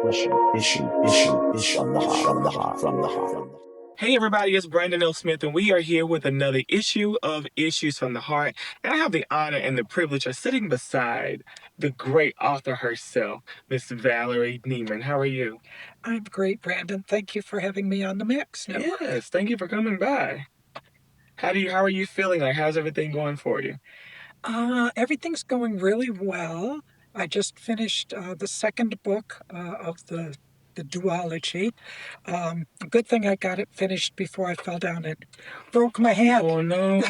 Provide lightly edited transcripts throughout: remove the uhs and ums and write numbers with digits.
Hey everybody, it's Brandon L. Smith, and we are here with another issue of Issues from the Heart. And I have the honor and the privilege of sitting beside the great author herself, Miss Valerie Nieman. How are you? I'm great, Brandon. Thank you for having me on the Mixx Network. Yes, thank you for coming by. How are you feeling? Like, how's everything going for you? Everything's going really well. I just finished the second book of the duology. Good thing I got it finished before I fell down and broke my hand. Oh no.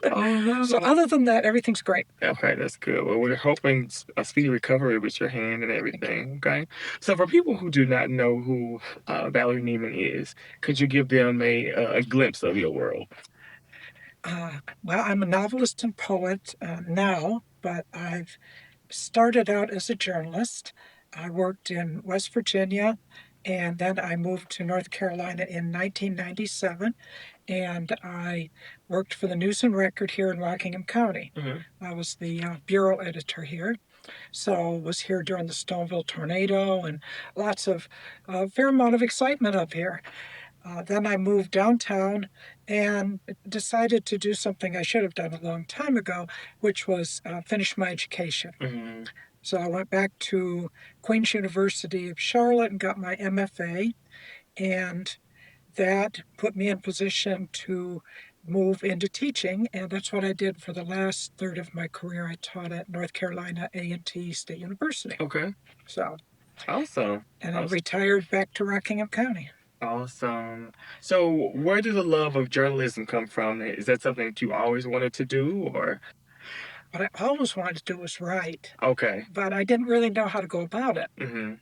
Oh no. So other than that, everything's great. Okay, that's good. Well, we're hoping a speedy recovery with your hand and everything. Okay. So, for people who do not know who Valerie Nieman is, could you give them a glimpse of your world? Well, I'm a novelist and poet now, but I've started out as a journalist. I worked in West Virginia, and then I moved to North Carolina in 1997, and I worked for the News and Record here in Rockingham County. Hmm. I was the bureau editor here, so was here during the Stoneville tornado and lots of fair amount of excitement up here. Then I moved downtown and decided to do something I should have done a long time ago, which was finish my education. Hmm. So I went back to Queen's University of Charlotte and got my MFA, and that put me in position to move into teaching, and that's what I did for the last third of my career. I taught at North Carolina A&T State University. Okay. So, Awesome. and then Awesome. retired back to Rockingham County. Awesome. So, where did the love of journalism come from? Is that something that you always wanted to do, or? What I always wanted to do was write, Okay. but I didn't really know how to go about it. Hmm.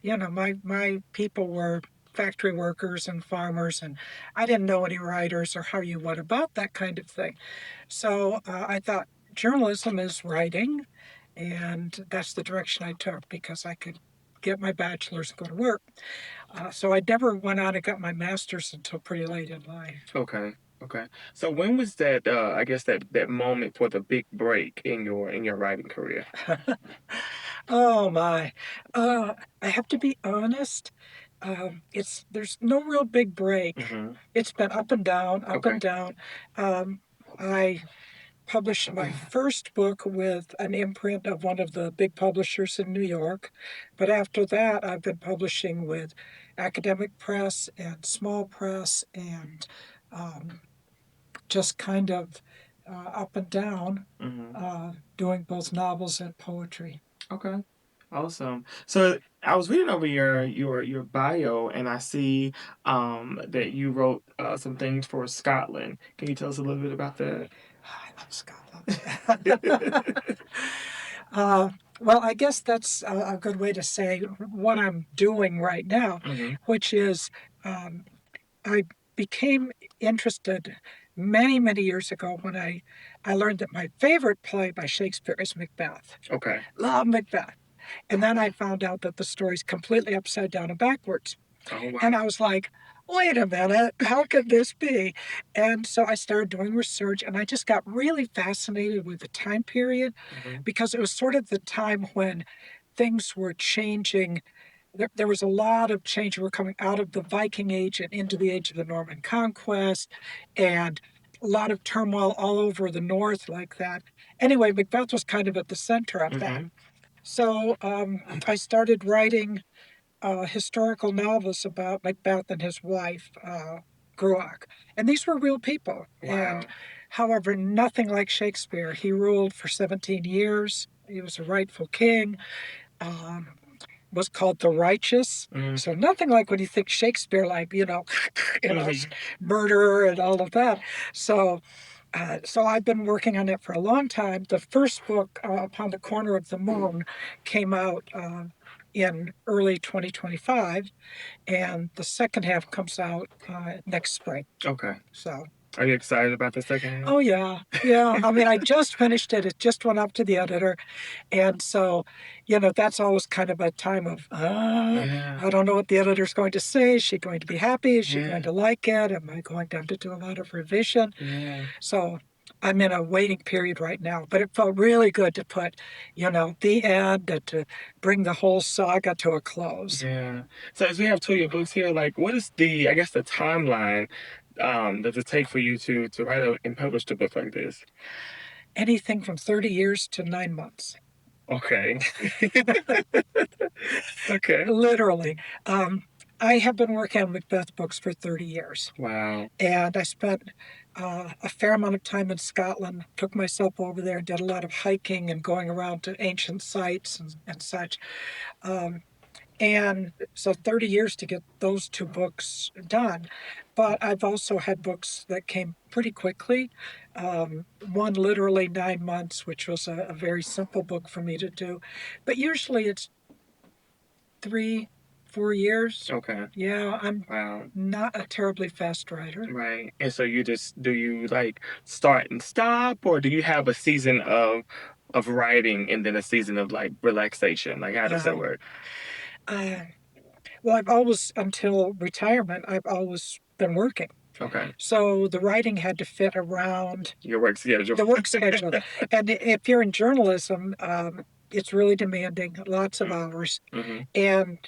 My people were factory workers and farmers, and I didn't know any writers or how you went about that kind of thing. So I thought journalism is writing, and that's the direction I took because I could get my bachelor's and go to work. So I never went on and got my master's until pretty late in life. Okay. Okay. So, when was that? I guess that moment for the big break in your writing career. Oh my. I have to be honest. It's there's no real big break. Hmm. It's been up and down, up Okay. and down. I published my first book with an imprint of one of the big publishers in New York, but after that, I've been publishing with academic press and small press and um, just kind of up and down, Hmm. doing both novels and poetry. Okay. Awesome. So I was reading over your bio, and I see that you wrote some things for Scotland. Can you tell us a little bit about that? I love Scotland. uh, well, I guess that's a good way to say what I'm doing right now, Hmm. which is um, I became interested many, many years ago when I learned that my favorite play by Shakespeare is Macbeth. Okay. Love Macbeth. And then I found out that the story's completely upside down and backwards. Oh And wow. I was like, wait a minute, how could this be? And so I started doing research and I just got really fascinated with the time period Hmm. because it was sort of the time when things were changing. There was a lot of change. We were coming out of the Viking Age and into the age of the Norman conquest, and a lot of turmoil all over the North like that. Anyway, Macbeth was kind of at the center of that. Hmm. So I started writing historical novels about Macbeth and his wife, Gruach. And these were real people. And Wow. however, nothing like Shakespeare. He ruled for 17 years. He was a rightful king, um, was called the Righteous. Hmm. So nothing like when you think Shakespeare, like, Hmm. murderer and all of that. So so I've been working on it for a long time. The first book, Upon the Corner of the Moon, came out in early 2025, and the second half comes out next spring. Okay. So, Are you excited about the second oh yeah, yeah. I mean, I just finished it. It just went up to the editor, and so, that's always kind of a time of, Yeah. I don't know what the editor's going to say. Is she going to be happy? Is she going Yeah. to like it? Am I going to have to do a lot of revision? Yeah. So I'm in a waiting period right now, but it felt really good to put, the end and to bring the whole saga to a close. Yeah. So as we have two of your books here, like what is the, I guess, the timeline does it take for you to write and publish a book like this? Anything from 30 years to 9 months. Okay. Okay. Literally. Um, I have been working on Macbeth books for 30 years, Wow. and I spent a fair amount of time in Scotland, took myself over there, did a lot of hiking and going around to ancient sites and such. Um, And so 30 years to get those two books done. But I've also had books that came pretty quickly. One literally 9 months, which was a very simple book for me to do. But usually it's 3, 4 years. Okay. Yeah, I'm Wow. not a terribly fast writer. Right. And so you just do you like start and stop, or do you have a season of writing and then a season of like relaxation? Like how does that Uh, work? uh, well, I've always, until retirement, I've always been working. Okay. So the writing had to fit around Your work schedule. the work schedule. And if you're in journalism, it's really demanding, lots of hours, Mm-hmm. and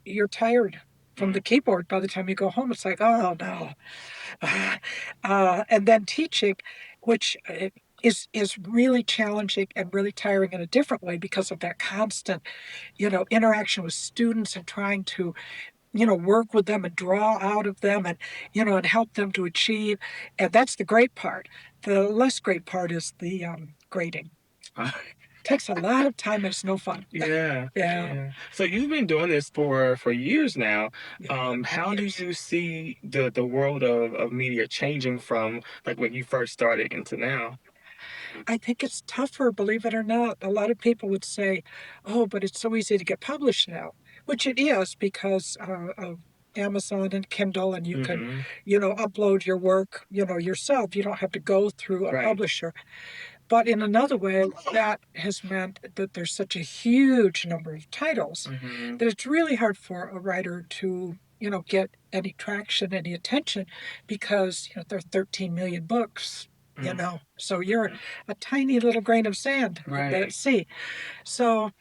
you're tired from the keyboard by the time you go home. It's like, oh no. And then teaching, which is really challenging and really tiring in a different way because of that constant, interaction with students and trying to work with them and draw out of them and, and help them to achieve. And that's the great part. The less great part is the grading. Takes a lot of time and it's no fun. Yeah, Yeah. yeah. So you've been doing this for years now. How do you see the world of media changing from like when you first started into now? I think it's tougher, believe it or not. A lot of people would say, oh, but it's so easy to get published now, which it is because of Amazon and Kindle, and you can, Mm-hmm. upload your work, yourself. You don't have to go through a Right. publisher. But in another way, that has meant that there's such a huge number of titles Mm-hmm. that it's really hard for a writer to, get any traction, any attention, because, there are 13 million books, so you're a tiny little grain of sand in that Right. sea. So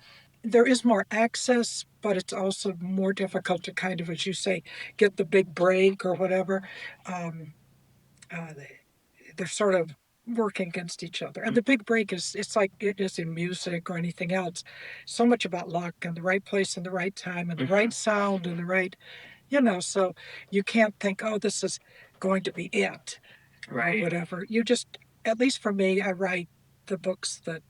there is more access, but it's also more difficult to kind of, as you say, get the big break or whatever. Um, uh, they're sort of working against each other. And the big break is it's like it is in music or anything else. So much about luck and the right place and the right time and the right Mhm. sound and the right, so you can't think, oh, this is going to be it or Right. whatever. You just, at least for me, I write the books that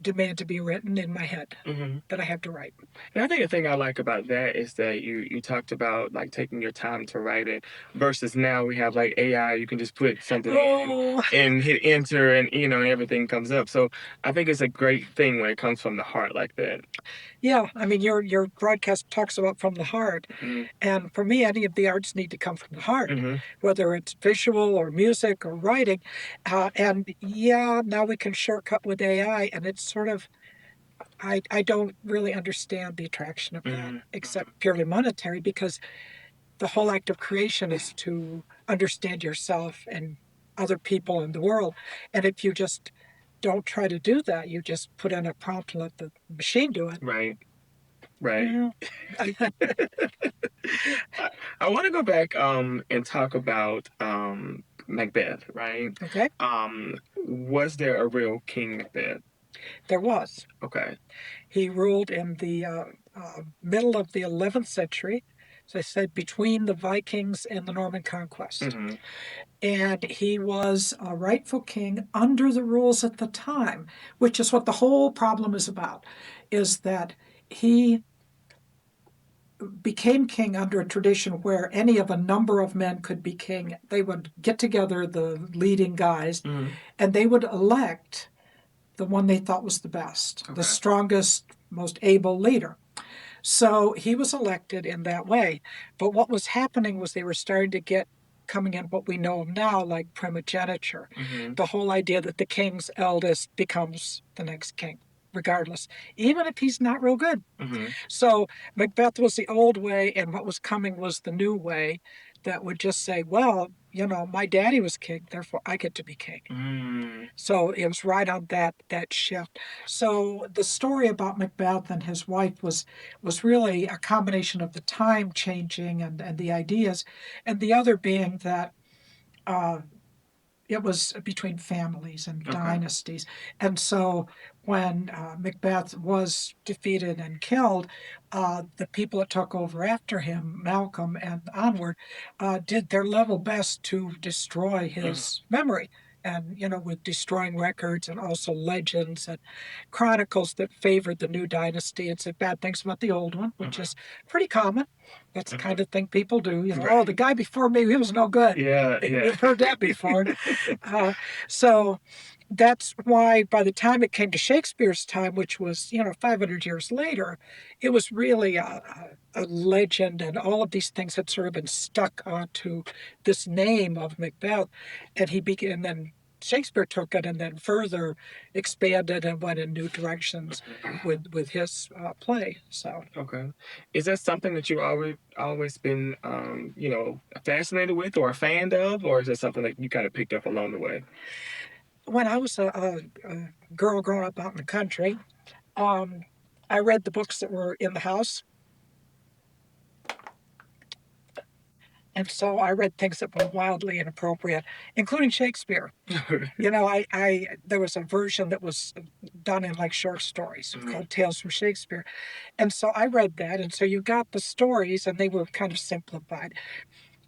demand to be written in my head Mm-hmm. that I have to write. And I think the thing I like about that is that you talked about like taking your time to write it versus now we have like AI, you can just put something in Oh, and hit enter and everything comes up. So I think it's a great thing when it comes from the heart like that. yeah. I mean, your broadcast talks about from the heart. Mm-hmm. And for me, any of the arts need to come from the heart, Mm-hmm. whether it's visual or music or writing. And yeah, now we can shortcut with AI, and it's sort of, I don't really understand the attraction of that, Mm-hmm. except purely monetary, because the whole act of creation is to understand yourself and other people in the world. And if you just don't try to do that, you just put in a prompt and let the machine do it. Right. Right. Yeah. I, I want to go back and talk about Macbeth, right? Okay. Was there a real King Macbeth? There was. Okay. He ruled in the middle of the 11th century, as I said, between the Vikings and the Norman conquest. Mm-hmm. And he was a rightful king under the rules at the time, which is what the whole problem is about, is that he became king under a tradition where any of a number of men could be king. They would get together, the leading guys, Mm-hmm. and they would elect the one they thought was the best, the Okay. strongest, most able leader. So he was elected in that way. But what was happening was they were starting to get coming in what we know now, like primogeniture, Mm-hmm. the whole idea that the king's eldest becomes the next king, regardless, even if he's not real good. Mm-hmm. So Macbeth was the old way, and what was coming was the new way that would just say, well, my daddy was king, therefore I get to be king. Mm. So it was right on that shift. So the story about Macbeth and his wife was really a combination of the time changing and the ideas, and the other being that uh, it was between families and Okay. dynasties. And so when Macbeth was defeated and killed, the people that took over after him, Malcolm and onward, did their level best to destroy Mhm. his memory. And, with destroying records and also legends and chronicles that favored the new dynasty and said bad things about the old one, which Mhm. is pretty common. That's the kind Mhm. of thing people do. Oh, the Right. guy before me, he was no good. Yeah, yeah. We've heard that before. Uh, so that's why by the time it came to Shakespeare's time, which was, 500 years later, it was really a legend, and all of these things had sort of been stuck onto this name of Macbeth. And he began, and then Shakespeare took it and then further expanded and went in new directions with his play. So. Okay. Is that something that you always been fascinated with or a fan of, or is it something that you kind of picked up along the way? When I was a girl growing up out in the country, um, I read the books that were in the house. And so I read things that were wildly inappropriate, including Shakespeare. I there was a version that was done in like short stories Mhm. called Tales from Shakespeare. And so I read that. And so you got the stories and they were kind of simplified.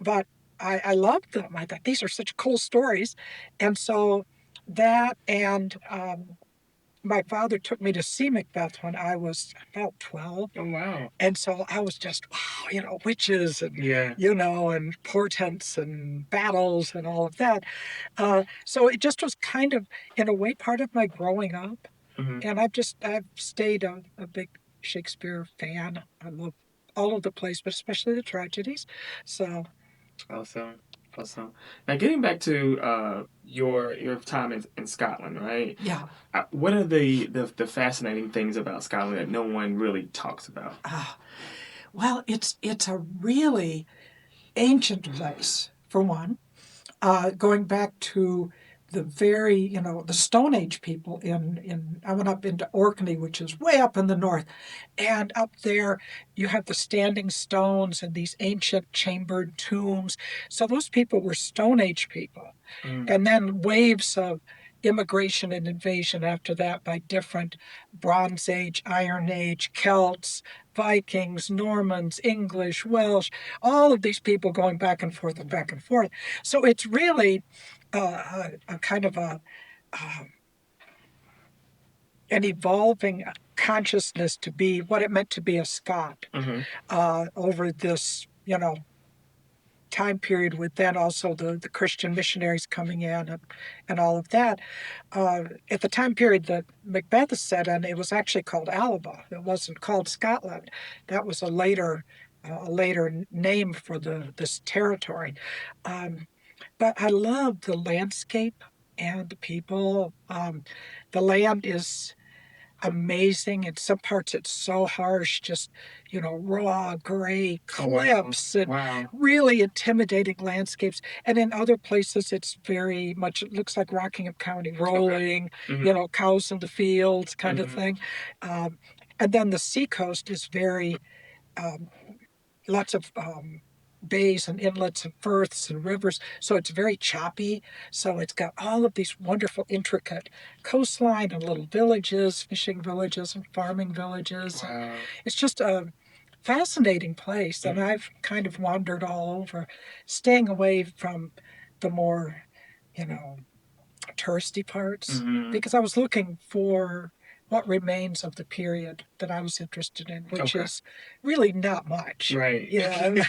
But I loved them. I thought these are such cool stories. And so that and my father took me to see Macbeth when I was about 12. Oh wow. And so I was just, wow, witches and, Yeah. and portents and battles and all of that. So it just was kind of, in a way, part of my growing up. Hmm. And I've stayed a big Shakespeare fan. I love all of the plays, but especially the tragedies. So, Awesome. Awesome. Now, getting back to your time in Scotland, right? yeah. What are the fascinating things about Scotland that no one really talks about? Uh, well, it's a really ancient place, for one. Going back to the Stone Age people in I went up into Orkney, which is way up in the north, and up there you have the standing stones and these ancient chambered tombs. So those people were Stone Age people. Mm. And then waves of immigration and invasion after that by different Bronze Age, Iron Age, Celts, Vikings, Normans, English, Welsh, all of these people going back and forth and back and forth. So it's really a kind of uh, an evolving consciousness to be what it meant to be a Scot Hmm. over this, time period with then also the Christian missionaries coming in and all of that. At the time period that Macbeth is set in, it was actually called Alba. It wasn't called Scotland. That was a later name for this territory. Um, but I love the landscape and the people. The land is amazing. In some parts, it's so harsh, just, raw, gray Oh wow. cliffs and Wow. really intimidating landscapes. And in other places, it's very much, it looks like Rockingham County, Okay. rolling, Hmm. cows in the fields kind of Hmm. thing. And then the seacoast is very um, lots of bays and inlets and firths and rivers. So it's very choppy. So it's got all of these wonderful, intricate coastline and little villages, fishing villages and farming villages. And Wow. it's just a fascinating place. And Mm-hmm. I've kind of wandered all over, staying away from the more, you know, touristy parts Mm-hmm. because I was looking for what remains of the period that I was interested in, which Okay. is really not much. Right. Yeah,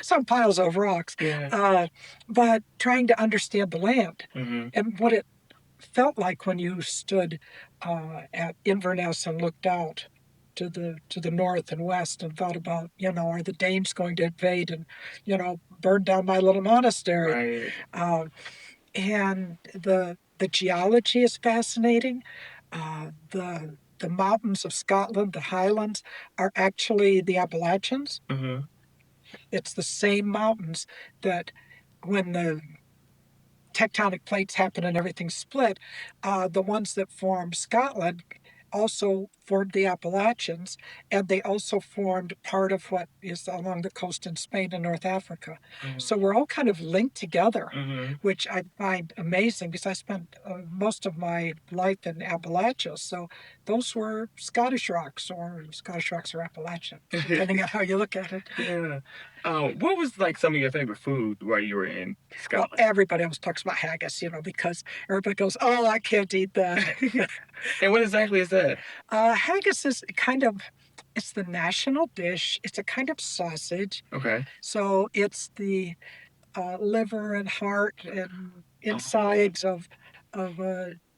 some piles of rocks, Yeah. uh, but trying to understand the land Hmm. and what it felt like when you stood at Inverness and looked out to the north and west and thought about, are the Danes going to invade and, burn down my little monastery? Right. Uh, and the geology is fascinating. The mountains of Scotland, the Highlands, are actually the Appalachians. Hmm. It's the same mountains that when the tectonic plates happen and everything split, the ones that formed Scotland also formed the Appalachians, and they also formed part of what is along the coast in Spain and North Africa. So we're all kind of linked together, Mm-hmm. which I find amazing because I spent most of my life in Appalachia. So those were Scottish rocks or Appalachian, depending on how you look at it. Yeah. What was like some of your favorite food while you were in Well, Scotland? everybody always talks about haggis, because everybody goes, "Oh, I can't eat that." And what exactly is that? Haggis is it's the national dish. It's a kind of sausage. Okay. So it's the liver and heart and Oh. insides of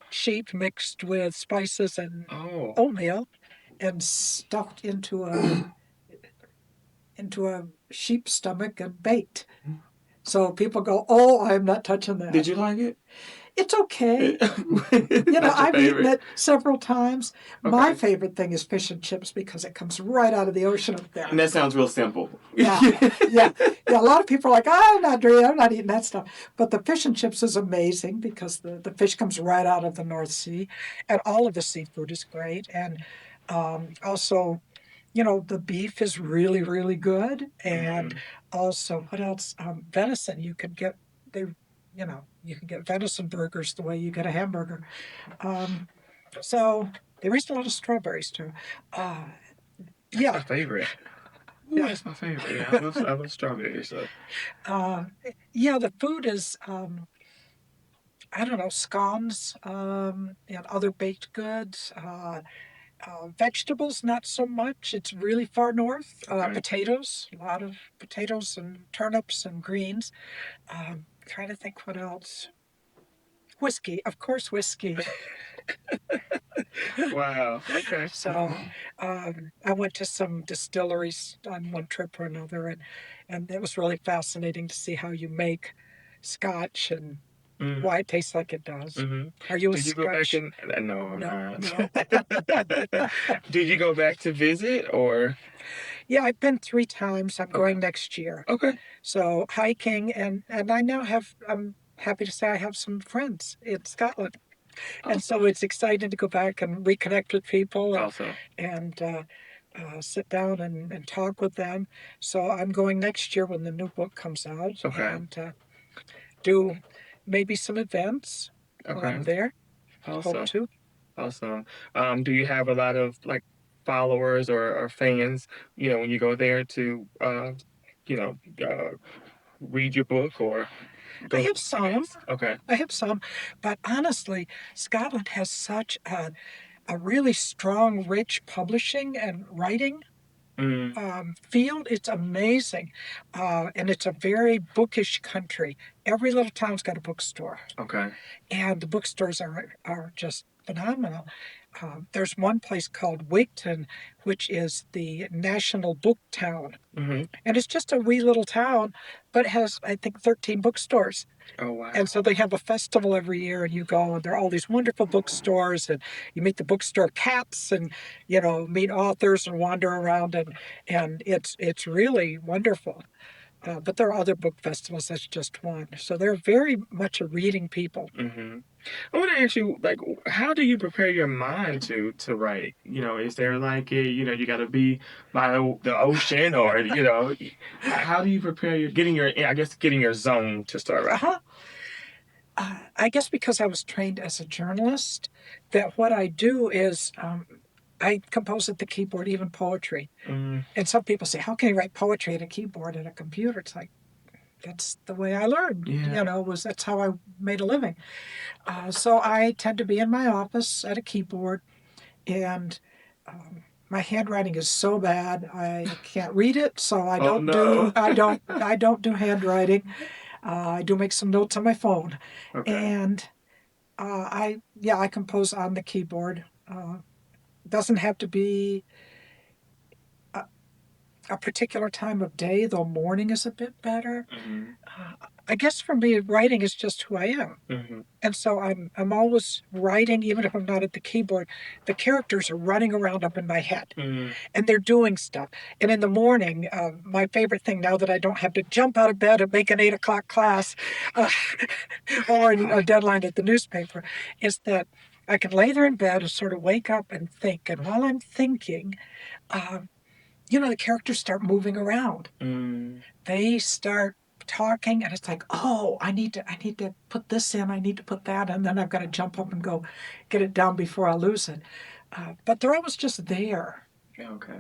sheep mixed with spices and Oh. oatmeal and stuffed into a sheep stomach and baked. So people go, "Oh, I'm not touching Did that." you like it? It's okay. Not your I've eaten favorite. it several times. My Okay. favorite thing is fish and chips because it comes right out of the ocean up there. And that sounds real simple. Yeah, yeah, yeah. A lot of people are like, I'm not eating that stuff. But the fish and chips is amazing because the fish comes right out of the North Sea, and all of the seafood is great. And also, the beef is really, really good. And Mhm. also, what else? Venison. They, you can get venison burgers the way you get a hamburger. Um, so they raised a lot of strawberries too. Uh, That's yeah, my favorite. Ooh, yeah. that's my favorite. Yeah, I love strawberries. So. Uh, yeah, the food is, I don't know, scones, and other baked goods. Vegetables, not so much. It's really far north. Okay. Potatoes, a lot of potatoes and turnips and greens. Trying to think what else. Whiskey, of course, whiskey. Wow. Okay. So I went to some distilleries on one trip or another, and it was really fascinating to see how you make scotch and Mm, why it tastes like it does. hmm. Are you a Did you go back scotch? and no, I'm No, not. no. Did you go back to visit or Yeah, I've been 3 times. I'm okay. going next year. Okay. So hiking, and I'm happy to say I have some friends in Scotland. And Awesome. so it's exciting to go back and reconnect with people Awesome. and sit down and talk with them. So I'm going next year when the new book comes out Okay. and do maybe some events while I'm Okay. there. Hope Awesome. to. Awesome. Do you have a lot of like followers or fans, when you go there to you know, read your book or I go to have some. events? Okay. I have some, but honestly, Scotland has such a really strong, rich publishing and writing Mm, field. It's amazing. And it's a very bookish country. Every little town's got a bookstore, okay. and the bookstores are just phenomenal. There's one place called Wigton, which is the national book town. Hmm. And it's just a wee little town, but it has, I think, 13 bookstores. Oh wow. And so they have a festival every year, and you go, and there are all these wonderful bookstores, and you meet the bookstore cats, and meet authors and wander around, and it's really wonderful. But there are other book festivals. That's just one. So they're very much a reading people. Hmm. I want to ask you, like, how do you prepare your mind to write? Is there like you got to be by the ocean, or how do you prepare I guess getting your zone to start writing? Uh-huh. I guess because I was trained as a journalist, that what I do is I compose at the keyboard, even poetry. Mm, And some people say, "How can you write poetry at a keyboard at a computer?" It's like that's the way I learned. yeah. That's how I made a living. So I tend to be in my office at a keyboard, and my handwriting is so bad I can't read it. So I Oh don't no. do I don't do handwriting. I do make some notes on my phone, Okay. and I compose on the keyboard. Doesn't have to be a particular time of day, though morning is a bit better. Mm-hmm. I guess for me, writing is just who I am. Mm-hmm. And so I'm always writing, even if I'm not at the keyboard. The characters are running around up in my head, Mm-hmm. and they're doing stuff. And in the morning, my favorite thing now that I don't have to jump out of bed and make an 8 o'clock class uh, or a deadline at the newspaper is that I can lay there in bed and sort of wake up and think. And while I'm thinking, um, the characters start moving around. Mm-hmm. They start talking, and it's like, oh, I need to put this in, I need to put that, and then I've got to jump up and go get it down before I lose it. But they're always just there. Okay.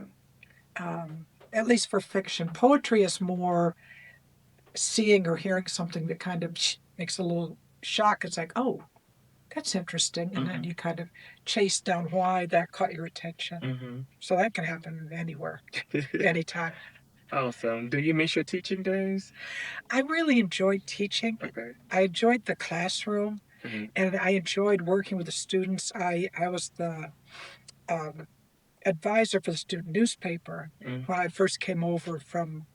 At least for fiction. Poetry is more seeing or hearing something that kind of makes a little shock. It's like, oh, that's interesting, and then Mm-hmm. you kind of chase down why that caught your attention. Mm-hmm. So that can happen anywhere, anytime. Awesome. Do you miss your teaching days? I really enjoyed teaching. Okay. I enjoyed the classroom, Mm-hmm. and I enjoyed working with the students. I was the um, advisor for the student newspaper Mm-hmm. when I first came over from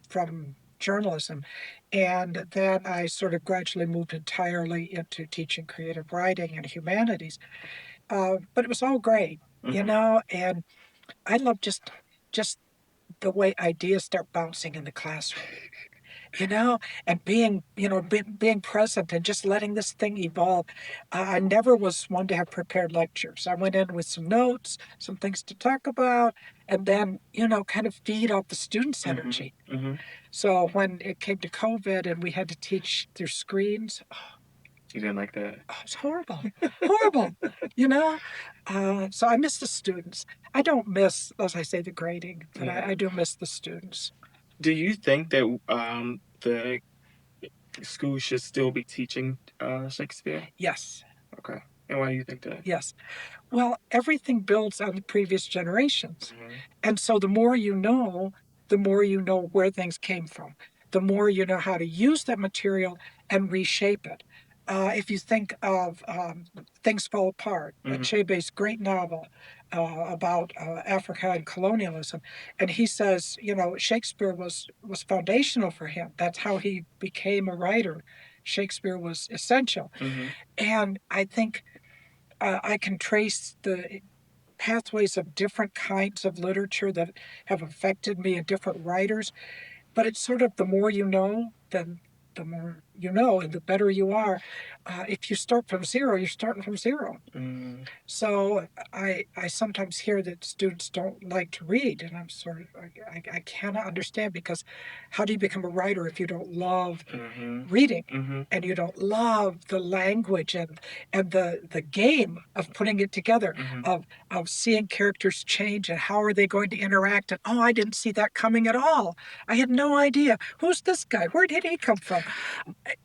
journalism, and then I sort of gradually moved entirely into teaching creative writing and humanities. But it was all great, Mm-hmm. and I love just the way ideas start bouncing in the classroom. And being present and just letting this thing evolve. I never was one to have prepared lectures. I went in with some notes, some things to talk about, and then, kind of feed off the students' Mm-hmm. energy. Mm-hmm. So when it came to COVID and we had to teach through screens, You didn't like that? oh, it was horrible, horrible, you know? So I miss the students. I don't miss, as I say, the grading, but Yeah. I do miss the students. Do you think that the school should still be teaching Shakespeare? Yes, Okay. And why do you think that? yes. Well, everything builds on the previous generations. Mm-hmm. And so the more you know where things came from, the more you know how to use that material and reshape it. If you think of Things Fall Apart, Mm-hmm. Chebe's great novel about Africa and colonialism, and he says, Shakespeare was foundational for him. That's how he became a writer. Shakespeare was essential. Mm-hmm. And I think I can trace the pathways of different kinds of literature that have affected me and different writers. But it's sort of the more you know, then the more you know, and the better you are. If you start from zero, you're starting from zero. Mm-hmm. So I sometimes hear that students don't like to read, and I'm sort of I cannot understand because how do you become a writer if you don't love Mm-hmm. reading Mm-hmm. and you don't love the language and the game of putting it together Mm-hmm. of seeing characters change and how are they going to interact, and oh, I didn't see that coming at all. I had no idea. Who's this guy? Where did he come from?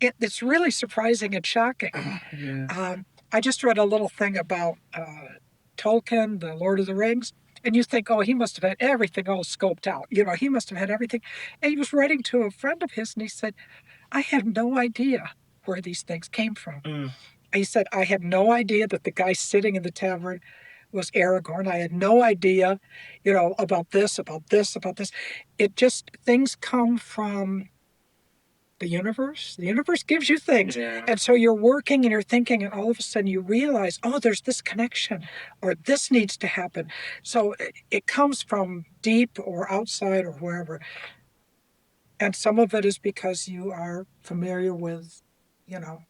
It's really surprising and shocking. Yeah. I just read a little thing about Tolkien, the Lord of the Rings, and you think, oh, he must have had everything all scoped out. He must have had everything. And he was writing to a friend of his, and he said, I had no idea where these things came from. Mm. He said, I had no idea that the guy sitting in the tavern was Aragorn. I had no idea, about this, about this, about this. It just, things come from the universe. The universe gives you things. Yeah. And so you're working and you're thinking, and all of a sudden you realize, oh, there's this connection, or this needs to happen. So it comes from deep or outside or wherever. And some of it is because you are familiar with, you know,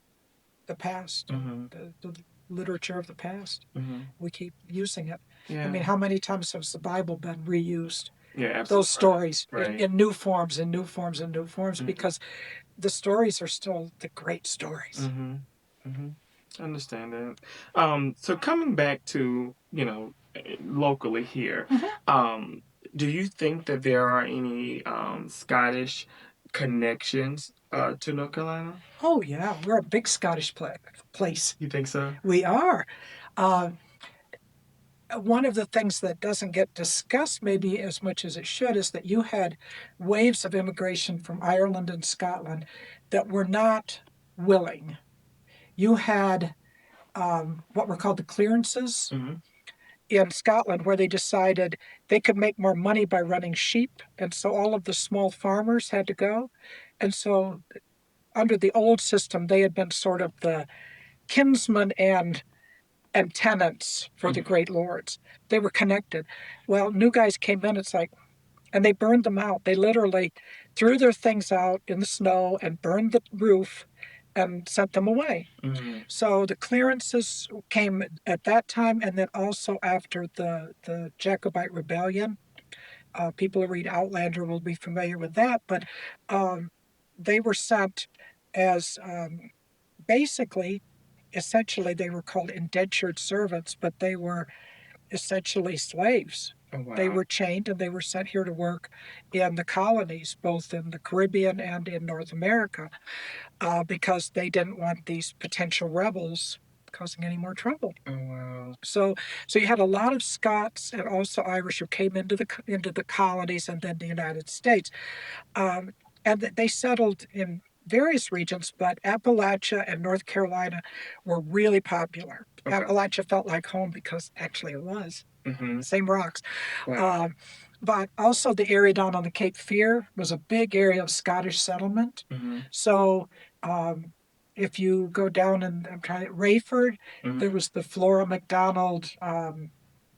the past and Mm-hmm. the literature of the past. Mm-hmm. We keep using it. Yeah. I mean, how many times has the Bible been reused? Yeah, absolutely. Those stories Right. in new forms and new forms and new forms, Mhm. because the stories are still the great stories. Mm-hmm. Mm-hmm. I understand that. So coming back to, locally here, Mhm. do you think that there are any Scottish connections to North Carolina? Oh, yeah, we're a big Scottish place. You think so? We are. Uh, One of the things that doesn't get discussed maybe as much as it should is that you had waves of immigration from Ireland and Scotland that were not willing. You had what were called the clearances, Mm-hmm. in Scotland where they decided they could make more money by running sheep. And so all of the small farmers had to go. And so under the old system, they had been sort of the kinsmen and tenants for the great lords. They were connected. Well, new guys came in, it's like, and they burned them out. They literally threw their things out in the snow and burned the roof and sent them away. Mm-hmm. So the clearances came at that time, and then also after the Jacobite Rebellion. People who read Outlander will be familiar with that, but um, they were sent as basically, essentially, they were called indentured servants, but they were essentially slaves. Oh, wow. They were chained and they were sent here to work in the colonies, both in the Caribbean and in North America, because they didn't want these potential rebels causing any more trouble. Oh, wow. So you had a lot of Scots and also Irish who came into the colonies and then the United States, um, and they settled in various regions, but Appalachia and North Carolina were really popular. Okay. Appalachia felt like home because actually it was. Mm-hmm. Same rocks. Wow. But also the area down on the Cape Fear was a big area of Scottish settlement. Mm-hmm. So um, if you go down and I'm trying Rayford, Mm-hmm. there was the Flora MacDonald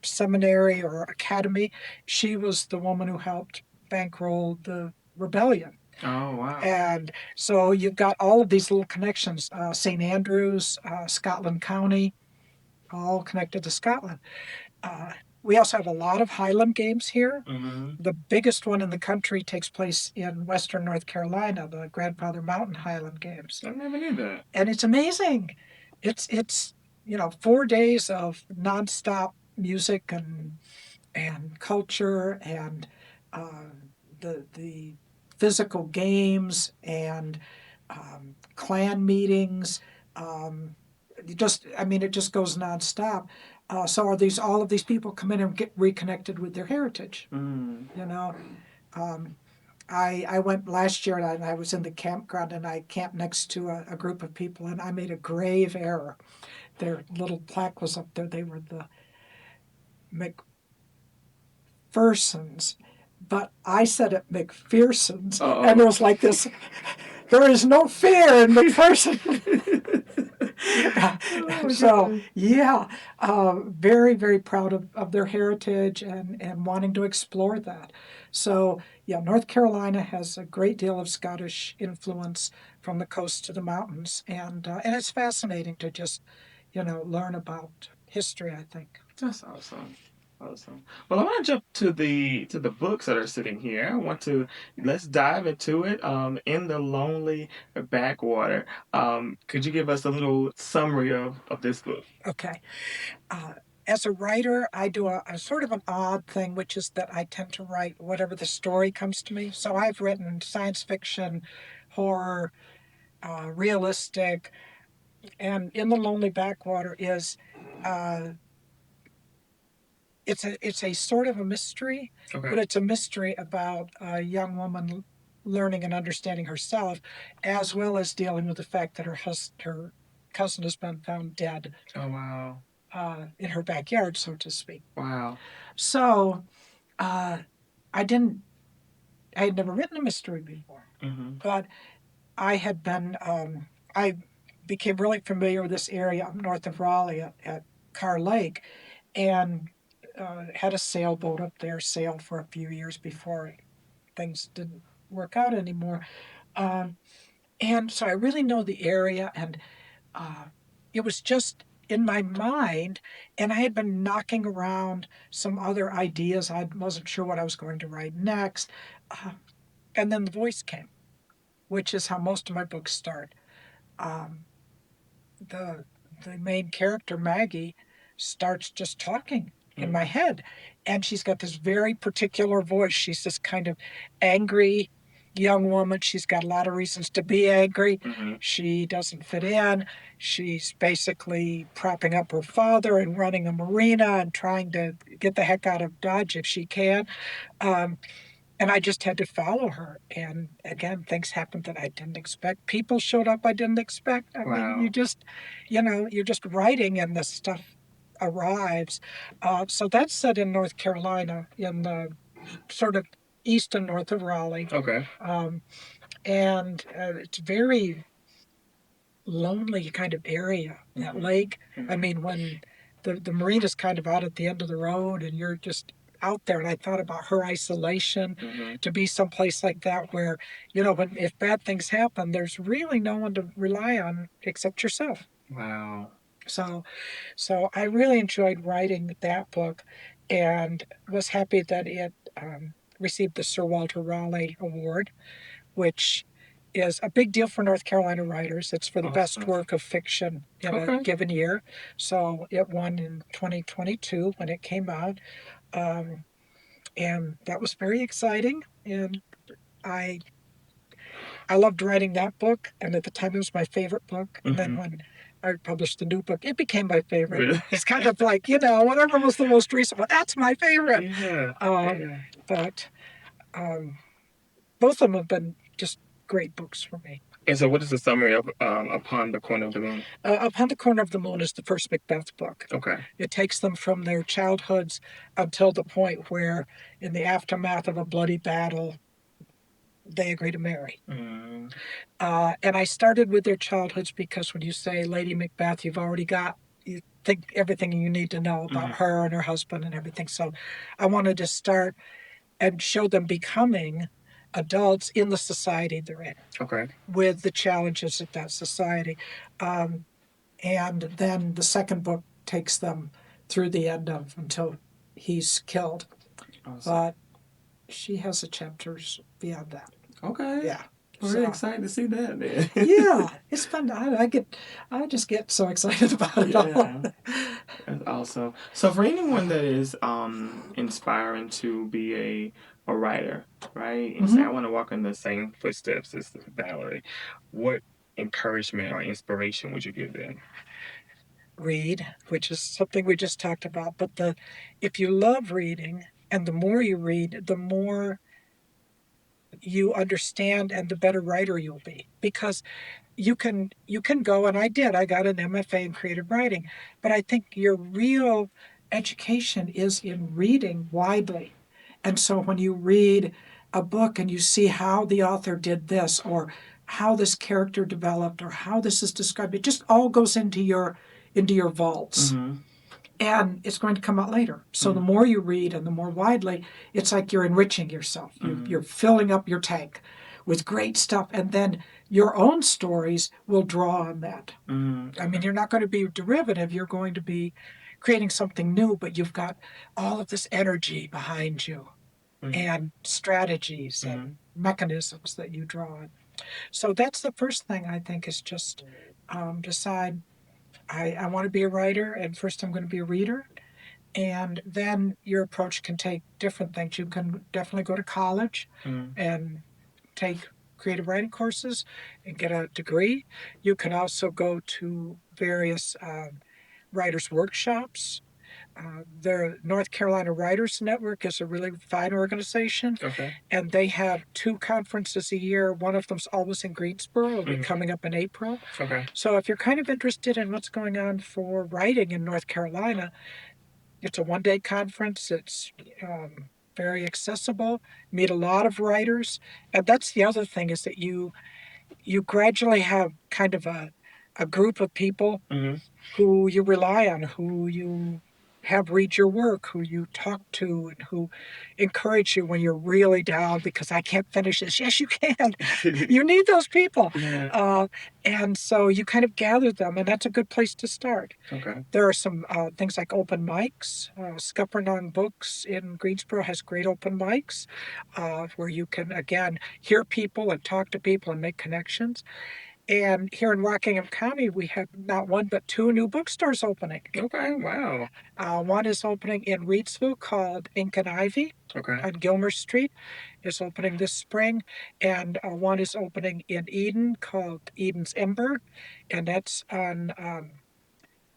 Seminary or Academy. She was the woman who helped bankroll the rebellion. Oh, wow. And so you've got all of these little connections. St. Andrews, Scotland County, all connected to Scotland. Uh, we also have a lot of Highland games here. Mm-hmm. The biggest one in the country takes place in Western North Carolina, the Grandfather Mountain Highland Games. I never knew that. And it's amazing. It's 4 days of nonstop music and culture and the physical games and clan meetings. It just goes nonstop. So are these all of these people come in and get reconnected with their heritage? Mm. You know, um, I went last year and I was in the campground and I camped next to a group of people and I made a grave error. Their little plaque was up there. They were the McPhersons, but I said it McPhersons, and it was like this. There is no fear in McPherson. So yeah, very very proud of their heritage and wanting to explore that. So yeah, North Carolina has a great deal of Scottish influence from the coast to the mountains, and it's fascinating to just learn about history. I think. That's awesome. Awesome. Well, I want to jump to the books that are sitting here. Let's dive into it. In the Lonely Backwater. Could you give us a little summary of this book? Okay. As a writer, I do a sort of an odd thing, which is that I tend to write whatever the story comes to me. So I've written science fiction, horror, realistic, and In the Lonely Backwater is uh, it's a sort of a mystery, Okay. but it's a mystery about a young woman learning and understanding herself, as well as dealing with the fact that her cousin has been found dead Oh, wow. in her backyard, so to speak. Wow. So uh, I didn't. I had never written a mystery before, Mm-hmm. but I had been. I became really familiar with this area up north of Raleigh at Carr Lake, and had a sailboat up there. Sailed for a few years before things didn't work out anymore, um, and so I really know the area, and uh, it was just in my mind, and I had been knocking around some other ideas. I wasn't sure what I was going to write next. Uh, and then the voice came, which is how most of my books start. Um, the the main character, Maggie, starts just talking in my head, and she's got this very particular voice. She's this kind of angry young woman. She's got a lot of reasons to be angry. Mm-hmm. She doesn't fit in. She's basically propping up her father and running a marina and trying to get the heck out of Dodge if she can. Um, and I just had to follow her. And again, things happened that I didn't expect. People showed up I didn't expect. I mean, Wow. you're just writing, and the stuff arrives. So that's set in North Carolina, in the sort of east and north of Raleigh. Okay. And it's very lonely kind of area, that lake. I mean, when the marina's kind of out at the end of the road and you're just out there, and I thought about her isolation, to be someplace like that where, when if bad things happen, there's really no one to rely on except yourself. Wow. So I really enjoyed writing that book, and was happy that it received the Sir Walter Raleigh Award, which is a big deal for North Carolina writers. It's for the best Awesome. work of fiction in a Okay. given year. So it won in 2022 when it came out. Um, and that was very exciting. And I I loved writing that book. And at the time, it was my favorite book. And then when I published the new book, it became my favorite. Really? It's kind of like, whatever was the most recent one, that's my favorite. Yeah. Yeah. But both of them have been just great books for me. And so, what is the summary of Upon the Corner of the Moon? Upon the Corner of the Moon is the first Macbeth book. Okay. It takes them from their childhoods until the point where, in the aftermath of a bloody battle, they agree to marry. Mm. And I started with their childhoods because when you say Lady Macbeth, you think everything you need to know about her and her husband and everything. So I wanted to start and show them becoming adults in the society they're in. Okay. With the challenges of that society. And then the second book takes them through the end of until he's killed. Awesome. But she has the chapters beyond that. Okay. Yeah. I'm really excited to see that, man. Yeah, it's fun. I just get so excited about it all. That's awesome. So for anyone that is inspiring to be a writer, right? And say I want to walk in the same footsteps as Valerie, what encouragement or inspiration would you give them? Read, which is something we just talked about. But if you love reading, and the more you read, the more you understand and the better writer you'll be, because you can go, and I got an MFA in creative writing, but I think your real education is in reading widely. And so when you read a book and you see how the author did this, or how this character developed, or how this is described, it just all goes into your vaults. And it's going to come out later. So the more you read and the more widely, it's like you're enriching yourself. You're filling up your tank with great stuff, and then your own stories will draw on that. I mean, you're not going to be derivative. You're going to be creating something new, but you've got all of this energy behind you, and strategies and mechanisms that you draw on. So that's the first thing, I think, is just decide I want to be a writer, and first I'm going to be a reader. And then your approach can take different things. You can definitely go to college and take creative writing courses and get a degree. You can also go to various writers' workshops. The North Carolina Writers Network is a really fine organization. Okay. And they have 2 conferences a year. One of them's always in Greensboro. It'll be coming up in April. Okay. So if you're kind of interested in what's going on for writing in North Carolina, it's a one-day conference. It's very accessible. Meet a lot of writers. And that's the other thing, is that you gradually have kind of a group of people who you rely on, who you have read your work, who you talk to, and who encourage you when you're really down because I can't finish this. Yes, you can. You need those people. Yeah. And so you kind of gather them, and that's a good place to start. Okay. There are some things like open mics. Scuppernong Books in Greensboro has great open mics where you can, again, hear people and talk to people and make connections. And here in Rockingham County, we have not one but 2 new bookstores opening. Okay. Wow. One is opening in Reidsville called Ink and Ivy on Gilmer Street. Is opening this spring. And one is opening in Eden called Eden's Ember. And that's on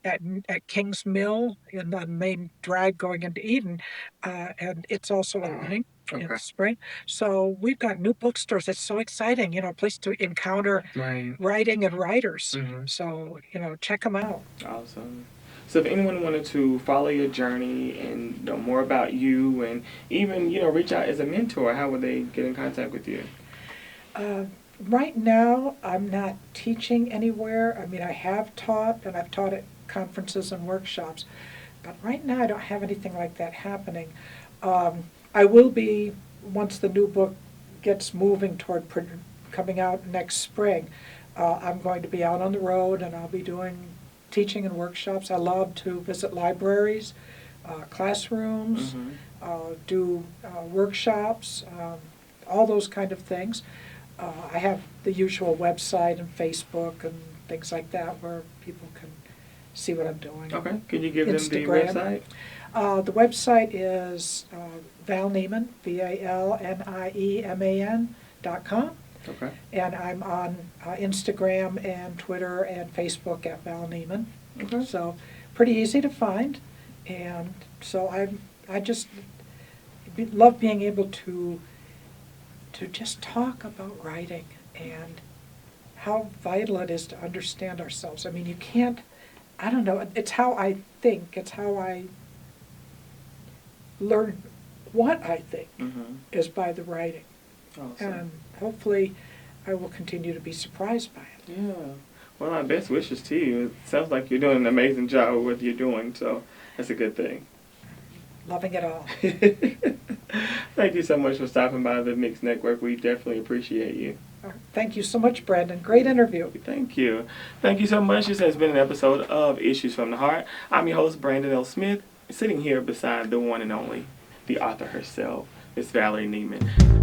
at Kings Mill in the main drag going into Eden. And it's also opening in the spring. So we've got new bookstores. It's so exciting, a place to encounter writing and writers. So, check them out. Awesome. So if anyone wanted to follow your journey and know more about you and even, reach out as a mentor, how would they get in contact with you? Right now, I'm not teaching anywhere. I mean, I have taught, and I've taught at conferences and workshops, but right now I don't have anything like that happening. I will be, once the new book gets moving toward coming out next spring, I'm going to be out on the road and I'll be doing teaching and workshops. I love to visit libraries, classrooms, Mm-hmm. do workshops, all those kind of things. I have the usual website and Facebook and things like that where people can see what I'm doing. Okay. Can you give them the Instagram. website? The website is Val Nieman, ValNieman.com. Okay. And I'm on Instagram and Twitter and Facebook at Val Nieman. Okay. So pretty easy to find. And so I just love being able to just talk about writing and how vital it is to understand ourselves. I mean, you can't, I don't know, it's how I think, it's how I learn what I think Mm-hmm. is by the writing. Awesome. And hopefully I will continue to be surprised by it. Yeah. Well, our best wishes to you. It sounds like you're doing an amazing job with what you're doing, so that's a good thing. Loving it all. Thank you so much for stopping by the Mixx Network. We definitely appreciate you. Thank you so much, Brandon. Great interview. Thank you. Thank you so much. This has been an episode of Issues from the Heart. I'm your host, Brandon L. Smith, sitting here beside the one and only, the author herself, Miss Valerie Nieman.